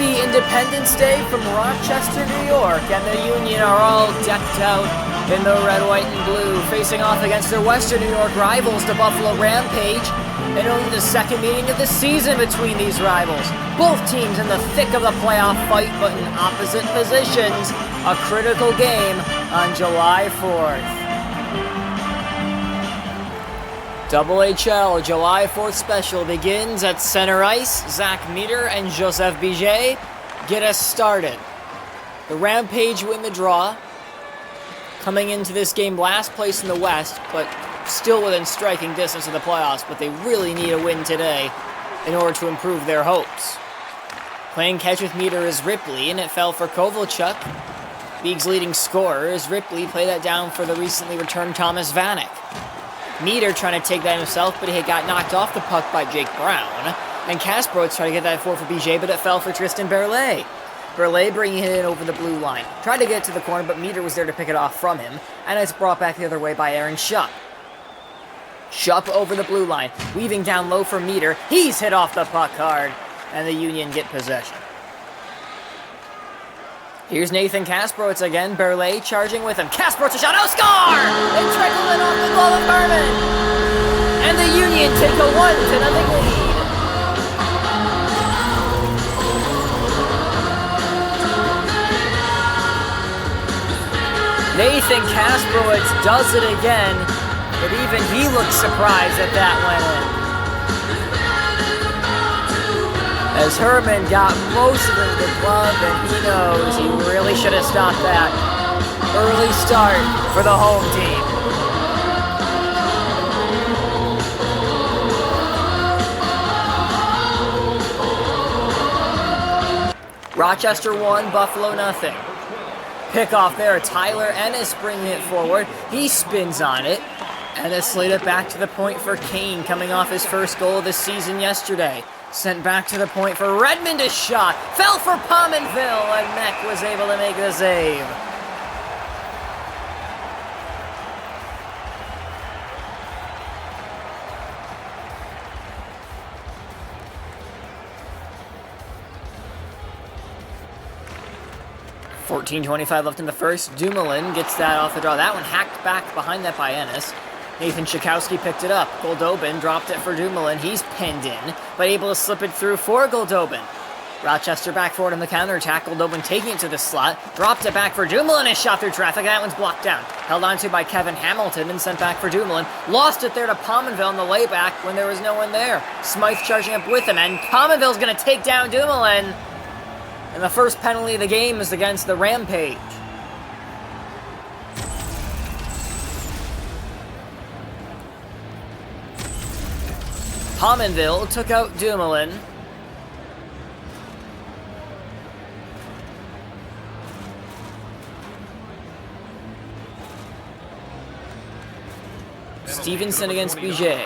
Happy Independence Day from Rochester, New York, and the Union are all decked out in the red, white, and blue, facing off against their Western New York rivals, the Buffalo Rampage, and only the second meeting of the season between these rivals. Both teams in the thick of the playoff fight, but in opposite positions. A critical game on July 4th. HHL July 4th special begins at center ice. Zach Meter and Joseph Biget get us started. The Rampage win the draw, coming into this game last place in the West, but still within striking distance of the playoffs, but they really need a win today in order to improve their hopes. Playing catch with Meter is Ripley, and it fell for Kovalchuk. League's leading scorer is Ripley, played that down for the recently returned Thomas Vanek. Meter trying to take that himself, but he got knocked off the puck by Jake Brown. And Kasparov tried to get that forward for BJ, but it fell for Tristan Berlet. Berlet bringing it in over the blue line. Tried to get it to the corner, but Meter was there to pick it off from him. And it's brought back the other way by Aaron Schupp. Schupp over the blue line, weaving down low for Meter. He's hit off the puck hard, and the Union get possession. Here's Nathan Kasparov again. Berlet charging with him. Kasparov a shot. Oh, score! It trickled in off the glove of Herman. And the Union take a 1-0 lead. Nathan Kasparov does it again, but even he looks surprised that that went in. As Herman got most of the glove, and he knows he really should have stopped that. Early start for the home team. Rochester 1, Buffalo nothing. Pickoff there, Tyler Ennis bringing it forward. He spins on it, and it's slated back to the point for Kane, coming off his first goal of the season yesterday. Sent back to the point for Redmond, a shot. Fell for Pominville, and Meck was able to make the save. .25 left in the first. Dumoulin gets that off the draw. That one hacked back behind that by Ennis. Nathan Schakowsky picked it up. Goldobin dropped it for Dumoulin. He's pinned in, but able to slip it through for Goldobin. Rochester back forward on the counterattack. Goldobin taking it to the slot. Dropped it back for Dumoulin. A shot through traffic. That one's blocked down. Held onto by Kevin Hamilton and sent back for Dumoulin. Lost it there to Pominville on the layback when there was no one there. Smythe charging up with him, and Pominville's going to take down Dumoulin. And the first penalty of the game is against the Rampage. Pominville took out Dumoulin. Stevenson against Biget.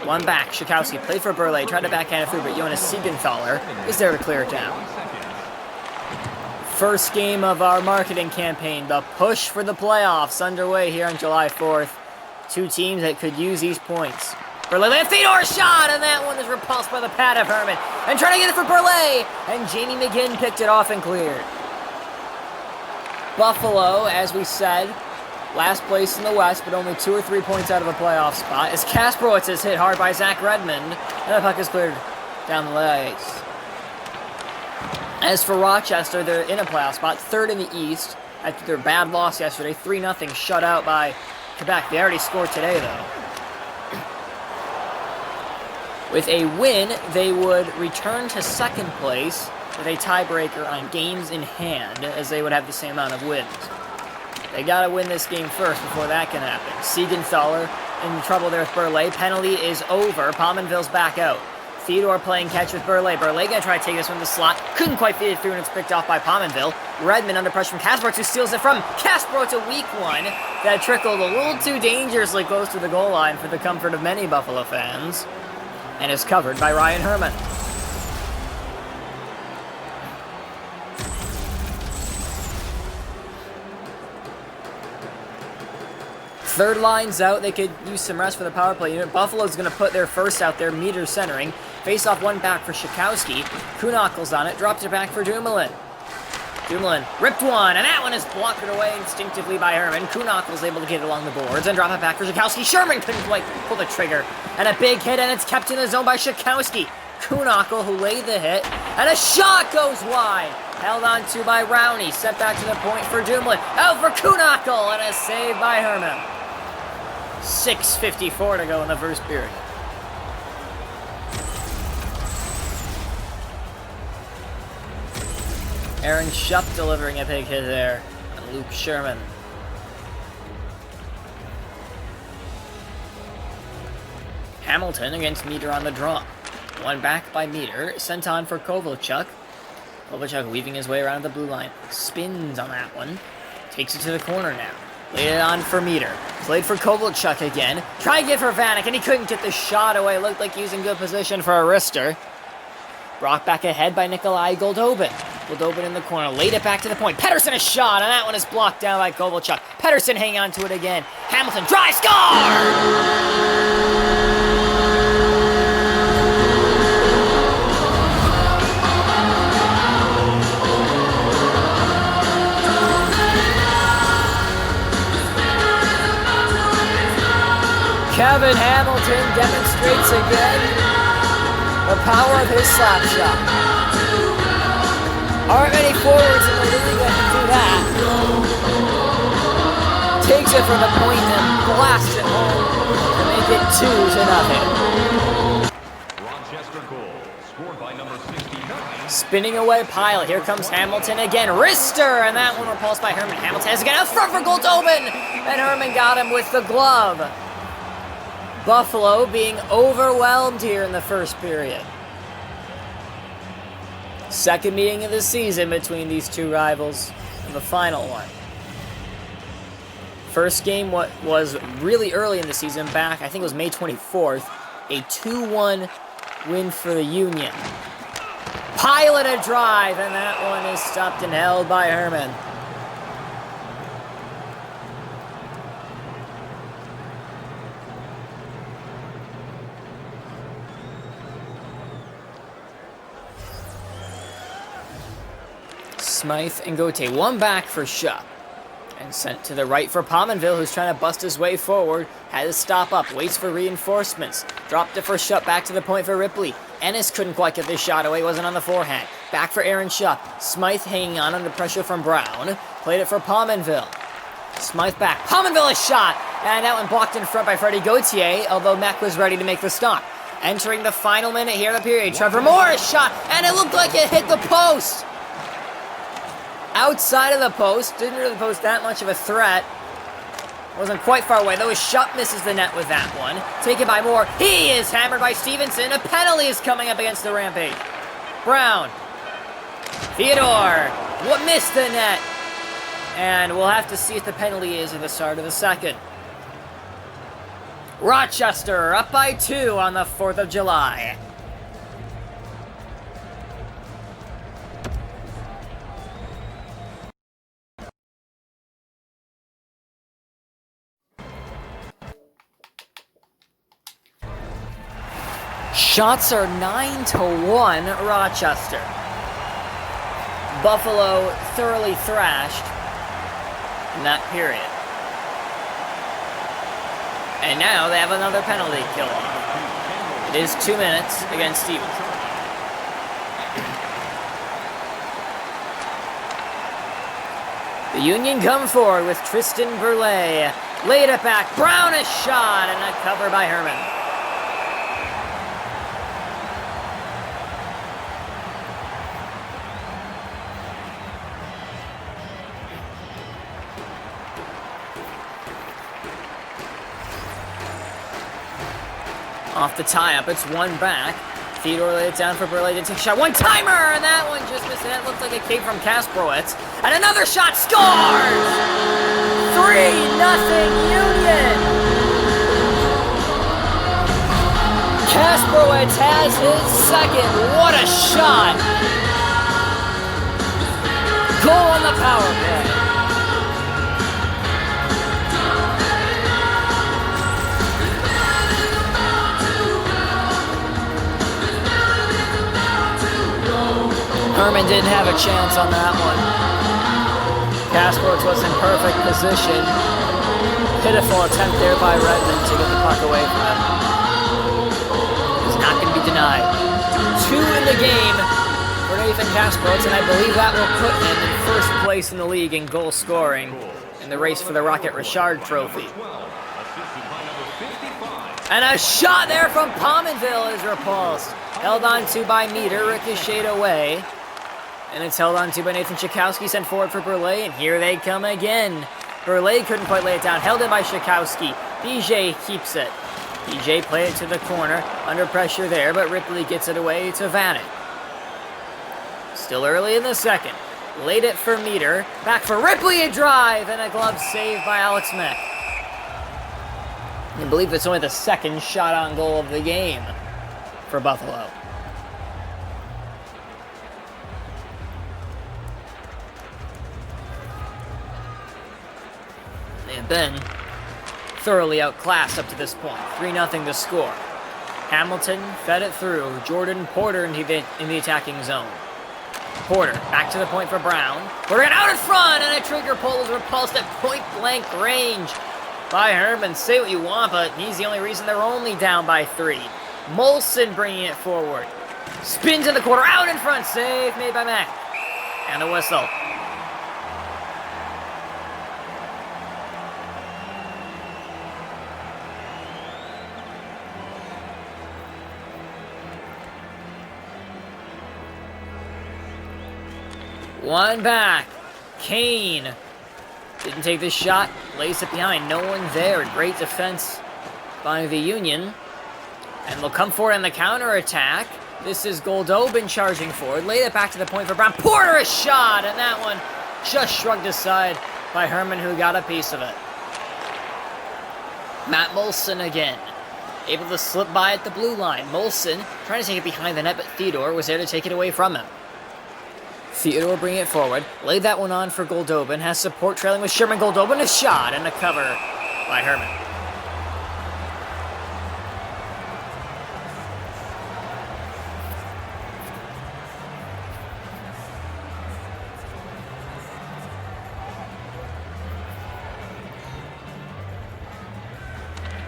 One back, Schakowsky played for Berlet, tried to backhand it through, but Jonas Siegenthaler is there to clear it down. First game of our marketing campaign, the push for the playoffs, underway here on July 4th. Two teams that could use these points. Berlet, Fedor shot, and that one is repulsed by the pad of Herman. And trying to get it for Berlet, and Jamie McGinn picked it off and cleared. Buffalo, as we said, last place in the West, but only 2 or 3 points out of a playoff spot. As Kasparov is hit hard by Zach Redmond, and the puck is cleared down the ice. As for Rochester, they're in a playoff spot, 3rd in the East, after their bad loss yesterday, 3-0 shut out by Quebec. They already scored today, though. With a win, they would return to second place with a tiebreaker on games in hand, as they would have the same amount of wins. They gotta win this game first before that can happen. Siegenthaler in trouble there with Berlet. Penalty is over. Pominville's back out. Fedor playing catch with Berlet. Berlet gonna try to take this one to the slot. Couldn't quite feed it through, and it's picked off by Pominville. Redmond under pressure from Kasparov, who steals it from Kasparov. A weak one that trickled a little too dangerously close to the goal line for the comfort of many Buffalo fans, and is covered by Ryan Herman. Third line's out. They could use some rest for the power play unit. Buffalo's going to put their first out there, Meter centering. Face off one back for Schakowsky. Kuhnackel's on it, drops it back for Dumoulin. Dumoulin ripped one, and that one is blocked away instinctively by Herman. Kuhnackel's able to get it along the boards and drop it back for Schakowsky. Sherman couldn't quite pull the trigger. And a big hit, and it's kept in the zone by Schakowsky. Kuhnackel, who laid the hit, and a shot goes wide. Held on to by Rowney. Sent back to the point for Dumoulin. Out for Kuhnackel, and a save by Herman. 6:54 to go in the first period. Aaron Schupp delivering a big hit there on Luke Sherman. Hamilton against Meter on the draw. One back by Meter, sent on for Kovalchuk. Kovalchuk weaving his way around the blue line. Spins on that one. Takes it to the corner now. Laid it on for Meter. Played for Kovalchuk again. Tried to get for Vanek, and he couldn't get the shot away. Looked like he was in good position for a wrister. Brought back ahead by Nikolai Goldobin. Goldobin in the corner. Laid it back to the point. Pettersson a shot, and that one is blocked down by Kovalchuk. Pettersson hanging on to it again. Hamilton, dry score! Kevin Hamilton demonstrates again the power of his slap shot. Aren't many forwards in the league that can do that. Takes it from the point and blasts it home to make it 2-0. Rochester goal, scored by number 69. Spinning away Pyle. Here comes Hamilton again. Wrister, and that one repulsed by Herman. Hamilton has again out front for Goldobin, and Herman got him with the glove. Buffalo being overwhelmed here in the first period. Second meeting of the season between these two rivals, and the final one. First game was really early in the season, back, I think it was May 24th, a 2-1 win for the Union. Pilot a drive, and that one is stopped and held by Herman. Smythe and Gauthier. One back for Schupp. And sent to the right for Pominville, who's trying to bust his way forward. Had to stop up. Waits for reinforcements. Dropped it for Schupp. Back to the point for Ripley. Ennis couldn't quite get this shot away. Wasn't on the forehand. Back for Aaron Schupp. Smythe hanging on under pressure from Brown. Played it for Pominville. Smythe back. Pominville a shot. And that one blocked in front by Freddie Gauthier, although Mack was ready to make the stop. Entering the final minute here of the period. Trevor Morris shot. And it looked like it hit the post. Outside of the post, didn't really pose that much of a threat. Wasn't quite far away, though. Schupp misses the net with that one. Taken by Moore. He is hammered by Stevenson. A penalty is coming up against the Rampage. Brown. Theodore. What missed the net? And we'll have to see if the penalty is at the start of the second. Rochester up by 2 on the 4th of July. Shots are 9-1 Rochester. Buffalo thoroughly thrashed in that period. And now they have another penalty kill off. It is 2 minutes against Stevens. The Union come forward with Tristan Burley. Laid it back. Brown a shot and a cover by Herman. Off the tie-up, it's one back. Theodore laid it down for Burley to take a shot. One-timer! And that one just missed. That looked like it came from Kasprowitz. And another shot scores! 3-0 Union! Kasprowitz has his second. What a shot! Goal on the power play. Herman didn't have a chance on that one. Kasparov was in perfect position. Pitiful attempt there by Redmond to get the puck away from him. It's not going to be denied. 2 in the game for Nathan Kasparov, and I believe that will put him in first place in the league in goal scoring in the race for the Rocket Richard Trophy. And a shot there from Pominville is repulsed. Held on to by Meter, ricocheted away. And it's held on to by Nathan Shikowski, sent forward for Burley, and here they come again. Burley couldn't quite lay it down, held in by Shikowski. BJ keeps it. BJ played it to the corner, under pressure there, but Ripley gets it away to Vanek. Still early in the second. Laid it for Meter, back for Ripley, a drive, and a glove save by Alex Meck. I believe it's only the second shot on goal of the game for Buffalo. They have been thoroughly outclassed up to this point. 3-0 to score. Hamilton fed it through. Jordan Porter in the attacking zone. Porter back to the point for Brown. Porter out in front, and a trigger pull is repulsed at point-blank range by Herman. Say what you want, but he's the only reason they're only down by 3. Molson bringing it forward. Spins in the corner, out in front. Save made by Mack. And a whistle. One back. Kane didn't take this shot. Lays it behind. No one there. Great defense by the Union. And they'll come forward on the counterattack. This is Goldobin charging forward. Laid it back to the point for Brown. Porter a shot. And that one just shrugged aside by Herman, who got a piece of it. Matt Molson again. Able to slip by at the blue line. Molson trying to take it behind the net, but Theodore was there to take it away from him. Theodore bringing it forward. Laid that one on for Goldobin. Has support trailing with Sherman. Goldobin a shot and a cover by Herman.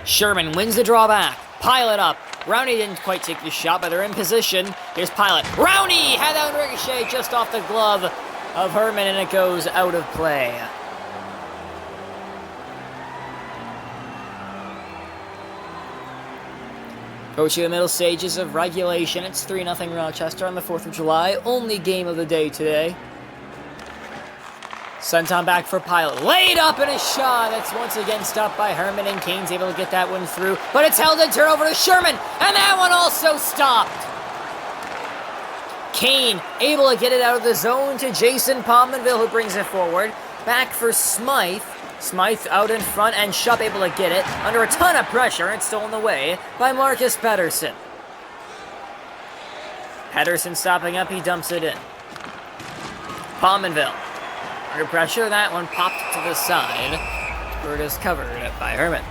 Sherman wins the drawback. Pilot up. Rowney didn't quite take the shot, but they're in position. Here's Pilot. Rowney had that one ricochet just off the glove of Herman, and it goes out of play. Approaching the middle stages of regulation. It's 3-0 Rochester on the 4th of July. Only game of the day today. Sent on back for Pilot. Laid up in a shot. That's once again stopped by Herman, and Kane's able to get that one through. But it's held in turnover to Sherman, and that one also stopped. Kane able to get it out of the zone to Jason Pominville, who brings it forward. Back for Smythe. Smythe out in front, and Shupp able to get it under a ton of pressure, and stolen away by Marcus Pedersen. Pedersen stopping up, he dumps it in. Pominville. Under pressure, that one popped to the side, where it is covered by Herman.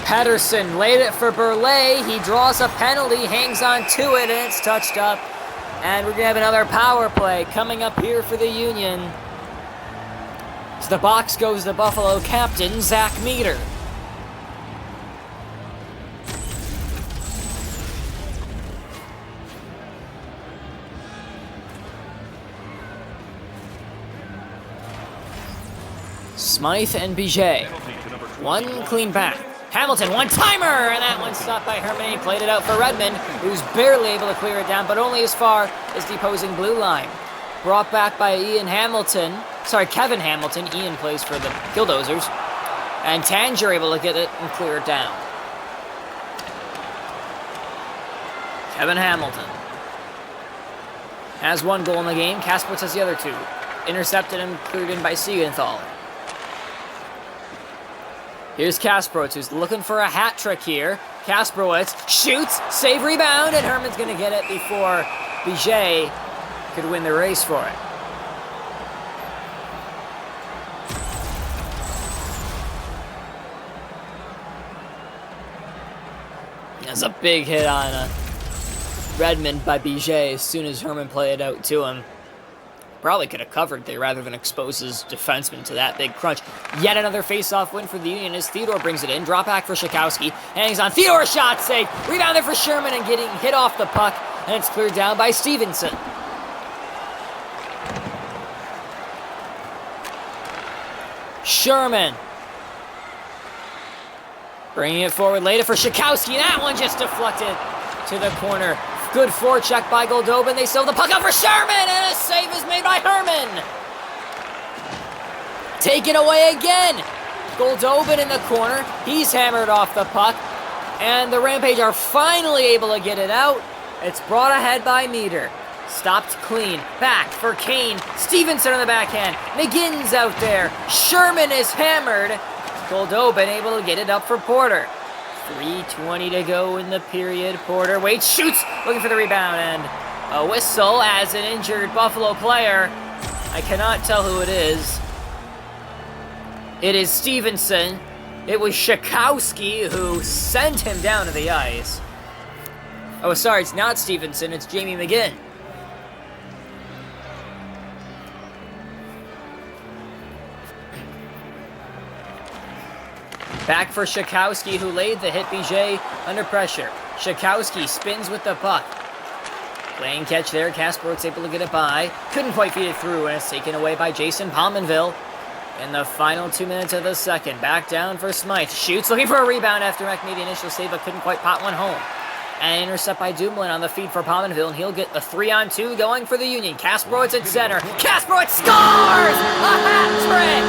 Pedersen laid it for Burley. He draws a penalty, hangs on to it, and it's touched up. And we're going to have another power play coming up here for the Union. To the box goes the Buffalo captain, Zach Meter. Smythe and Biget. One clean back. Hamilton, one-timer, and that one stopped by Herman. He played it out for Redmond, who's barely able to clear it down, but only as far as the opposing blue line. Brought back by Kevin Hamilton. Ian plays for the Kildozers. And Tanger able to get it and clear it down. Kevin Hamilton has one goal in the game. Kasparov has the other two. Intercepted and cleared in by Siegenthal. Here's Kasparov, who's looking for a hat trick here. Kasparov shoots, save, rebound, and Herman's going to get it before Biget could win the race for it. That's a big hit on Redmond by Biget as soon as Herman played it out to him. Probably could have covered there rather than expose his defenseman to that big crunch. Yet another face-off win for the Union as Theodore brings it in. Drop back for Shakowski. Hangs on. Theodore shot save. Rebound there for Sherman and getting hit off the puck. And it's cleared down by Stevenson. Sherman. Bringing it forward later for Shakowski. That one just deflected to the corner. Good forecheck by Goldobin. They sell the puck out for Sherman, and a save is made by Herman. Taken away again. Goldobin in the corner. He's hammered off the puck, and the Rampage are finally able to get it out. It's brought ahead by Meter. Stopped clean. Back for Kane. Stevenson on the backhand. McGinn's out there. Sherman is hammered. Goldobin able to get it up for Porter. 3:20 to go in the period. Porter waits, shoots, looking for the rebound, and a whistle as an injured Buffalo player. I cannot tell who it is. It is Stevenson. It was Shakowski who sent him down to the ice. Oh, sorry, it's not Stevenson, it's Jamie McGinn. Back for Shakowski, who laid the hit Biget under pressure. Shakowski spins with the puck. Playing catch there. Kasparok's able to get it by. Couldn't quite feed it through, and it's taken away by Jason Pominville. In the final 2 minutes of the second. Back down for Smythe. Shoots, looking for a rebound after Mac made the initial save, but couldn't quite pot one home. And intercept by Dumoulin on the feed for Pominville, and he'll get a 3-on-2 going for the Union. Kasparok's at center. Kasparok scores! A hat trick!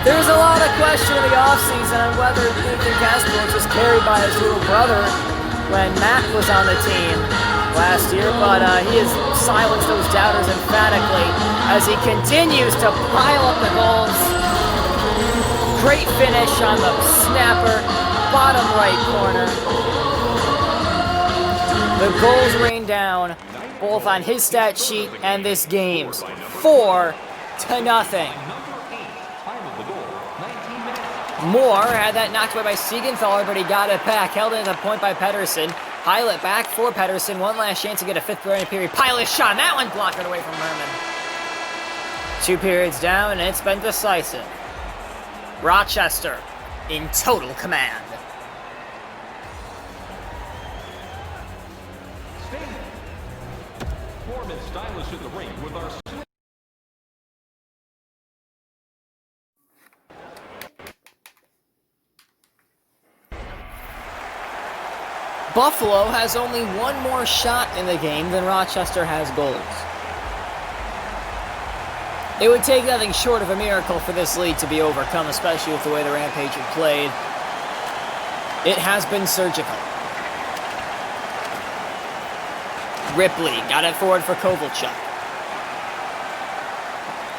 There's a lot of question in the offseason on whether Nathan Kasparok was carried by his little brother when Matt was on the team last year, but he has silenced those doubters emphatically as he continues to pile up the goals. Great finish on the snapper, bottom right corner. The goals rain down, both on his stat sheet and this game's, 4-0. Moore had that knocked away by Siegenthaler, but he got it back. Held it at the point by Pettersson. Pilot back for Pettersson. One last chance to get a fifth period. Pilot shot, and that one blocked it away from Herman. 2 periods down, and it's been decisive. Rochester in total command. Foreman stylish in the ring with our Buffalo has only one more shot in the game than Rochester has goals. It would take nothing short of a miracle for this lead to be overcome, especially with the way the Rampage have played. It has been surgical. Ripley got it forward for Kovalchuk.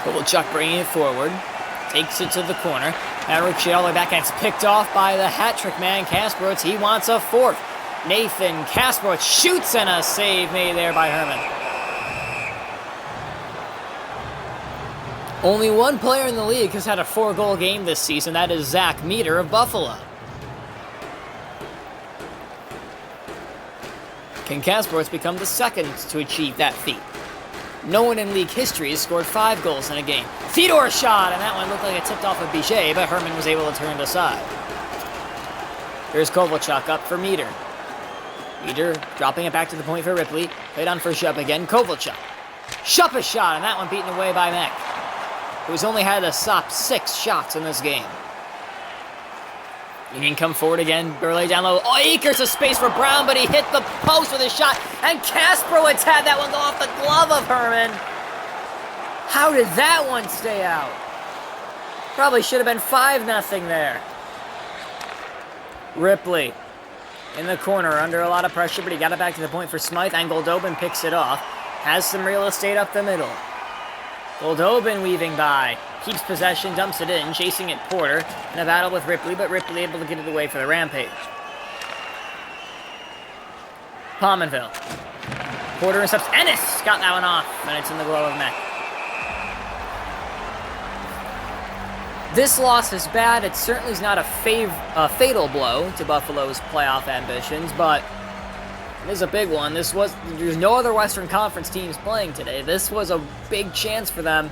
Kovalchuk bringing it forward. Takes it to the corner. HHL all the way back, and it's picked off by the hat-trick man, Kasparov. He wants a fourth. Nathan Kasparov shoots, and a save made there by Herman. Only one player in the league has had a 4-goal game this season. That is Zach Meter of Buffalo. Can Kasparov become the second to achieve that feat? No one in league history has scored 5 goals in a game. Theodore shot, and that one looked like it tipped off of Biget, but Herman was able to turn it aside. Here's Kovalchuk up for Meter. Meter dropping it back to the point for Ripley. Played on for Shupp again. Kovalchuk. Shupp a shot, and that one beaten away by Mack, who's only had to stop 6 shots in this game. Union come forward again. Burley down low. Oh, Akers a space for Brown, but he hit the post with a shot, and Kasparowicz had that one go off the glove of Herman. How did that one stay out? Probably should have been 5-0 there. Ripley in the corner under a lot of pressure, but he got it back to the point for Smythe, and Goldobin picks it off. Has some real estate up the middle. Goldobin weaving by. Keeps possession, dumps it in, chasing it Porter in a battle with Ripley, but Ripley able to get it away for the Rampage. Pominville. Porter intercepts. Ennis got that one off, and it's in the glove of Mac. This loss is bad. It certainly is not a fatal blow to Buffalo's playoff ambitions, but it is a big one. There's no other Western Conference teams playing today. This was a big chance for them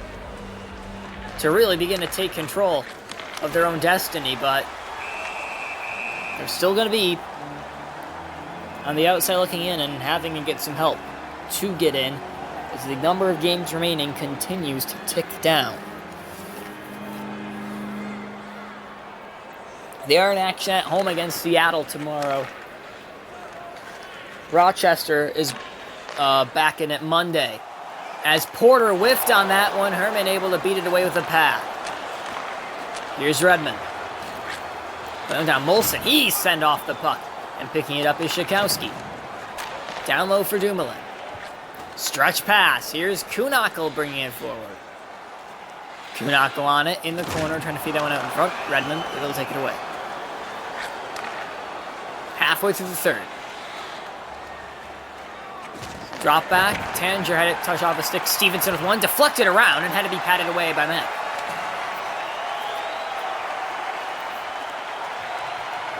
to really begin to take control of their own destiny, but they're still going to be on the outside looking in and having to get some help to get in as the number of games remaining continues to tick down. They are in action at home against Seattle tomorrow. Rochester is back in it Monday. As Porter whiffed on that one, Herman able to beat it away with a pass. Here's Redmond. Going down Molson. He send off the puck. And picking it up is Shakowski. Down low for Dumoulin. Stretch pass. Here's Kuhnackel bringing it forward. Kuhnackel on it in the corner, trying to feed that one out in front. Redmond able to take it away. Halfway through the third. Drop back. Tanger had it touch off a stick. Stevenson with one. Deflected around and had to be patted away by Matt.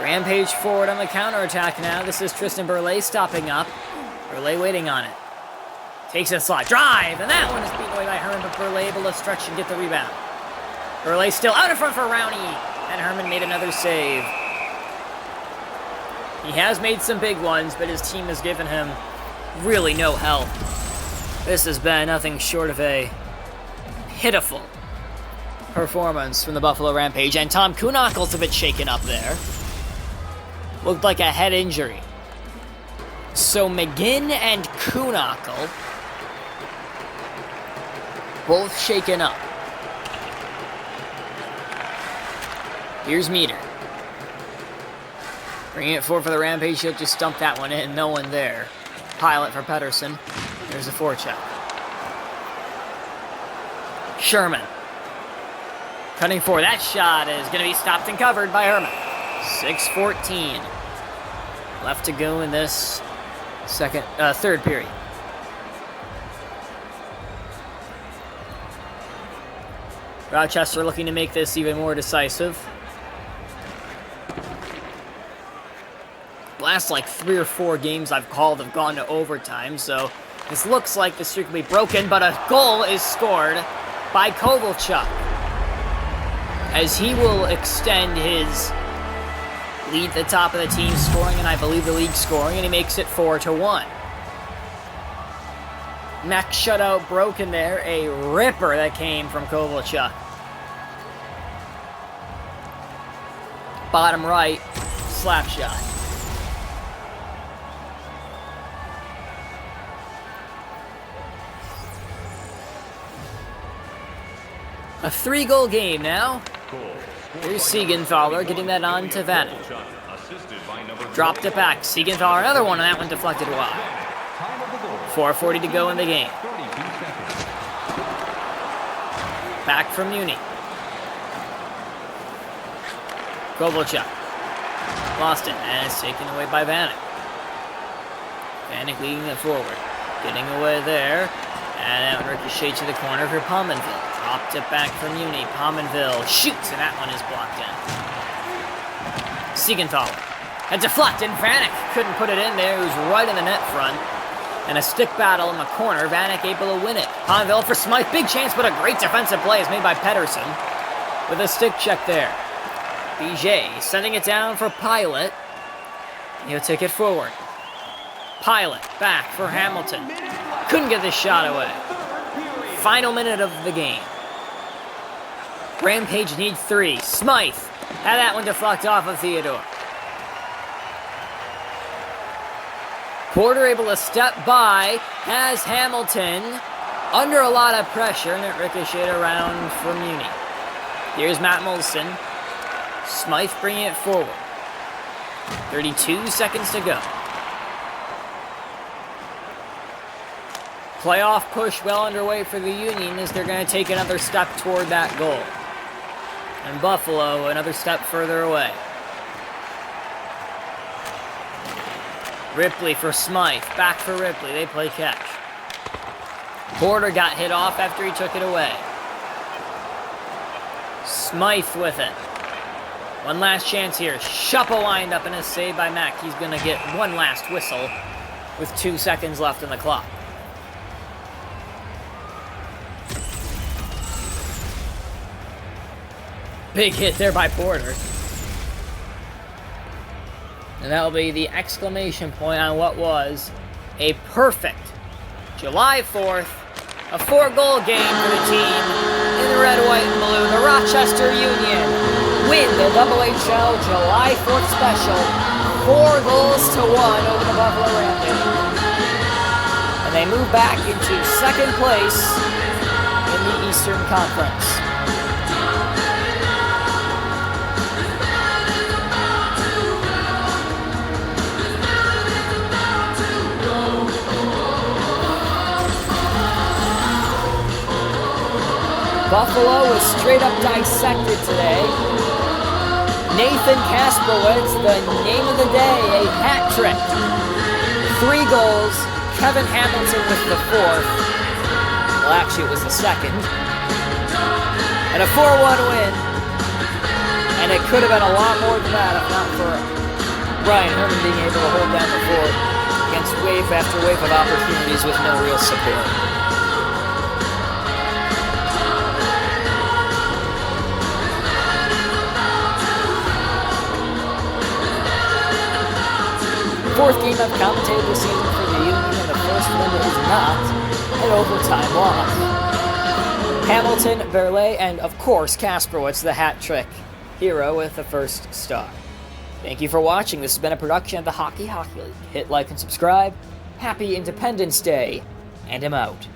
Rampage forward on the counterattack now. This is Tristan Burley stopping up. Burley waiting on it. Takes a slot. Drive! And that one is beaten away by Herman, but Burley able to stretch and get the rebound. Burley still out in front for Rowney. And Herman made another save. He has made some big ones, but his team has given him really no help. This has been nothing short of a pitiful performance from the Buffalo Rampage. And Tom Kuhnackel's a bit shaken up there. Looked like a head injury. So McGinn and Kuhnackel both shaken up. Here's Meter. Bringing it forward for the Rampage. He'll just stump that one in. No one there. Pilot for Pedersen. There's a forecheck. Sherman. Cutting forward. That shot is going to be stopped and covered by Herman. 6:14 left to go in this third period. Rochester looking to make this even more decisive. Last like 3 or 4 games I've called have gone to overtime, so this looks like the streak will be broken, but a goal is scored by Kovalchuk as he will extend his lead at the top of the team scoring, and I believe the league scoring, and he makes it 4-1. Max shutout broken there. A ripper that came from Kovalchuk. Bottom right, slap shot. A 3-goal game now. Here's Siegenthaler getting that on to Vanek. Dropped it back. Siegenthaler, another one, and that one deflected wide. 4:40 to go in the game. Back from Muni. Kovalchuk. Lost it, and it's taken away by Vanek. Vanek leading it forward. Getting away there. And that one ricocheted to the corner for Pominville. Dropped it back from Muni. Pominville shoots, and that one is blocked in. Siegenthaler. A deflect, and Vanek couldn't put it in there. It was right in the net front. And a stick battle in the corner. Vanek able to win it. Pominville for Smythe. Big chance, but a great defensive play is made by Pedersen. With a stick check there. BJ sending it down for Pilot. He'll take it forward. Pilot back for Hamilton. Couldn't get this shot away. Final minute of the game. Rampage need 3. Smythe had that one deflect off of Theodore. Porter able to step by, has Hamilton under a lot of pressure, and it ricocheted around for Muni. Here's Matt Molson. Smythe bringing it forward. 32 seconds to go. Playoff push well underway for the Union as they're going to take another step toward that goal. And Buffalo another step further away. Ripley for Smythe. Back for Ripley. They play catch. Porter got hit off after he took it away. Smythe with it. One last chance here. Shuppa wind up and a save by Mack. He's going to get one last whistle with 2 seconds left in the clock. Big hit there by Porter. And that'll be the exclamation point on what was a perfect July 4th, a 4-goal game for the team in the red, white, and blue. The Rochester Union win the HHL July 4th special, 4-1 over the Buffalo Rampage. And they move back into second place in the Eastern Conference. Buffalo was straight up dissected today. Nathan Kasprowitz, the name of the day, a hat trick. 3 goals, Kevin Hamilton with the 4th. Well, actually it was the 2nd. And a 4-1 win. And it could have been a lot more than that if not for Brian Herman being able to hold down the fort against wave after wave of opportunities with no real support. Fourth game I've commentated this season for the Union, and the first one is not an overtime loss. Hamilton, Verlet, and of course Kasprowitz, the hat trick hero with the first star. Thank you for watching. This has been a production of the Hockey League. Hit like and subscribe. Happy Independence Day, and I'm out.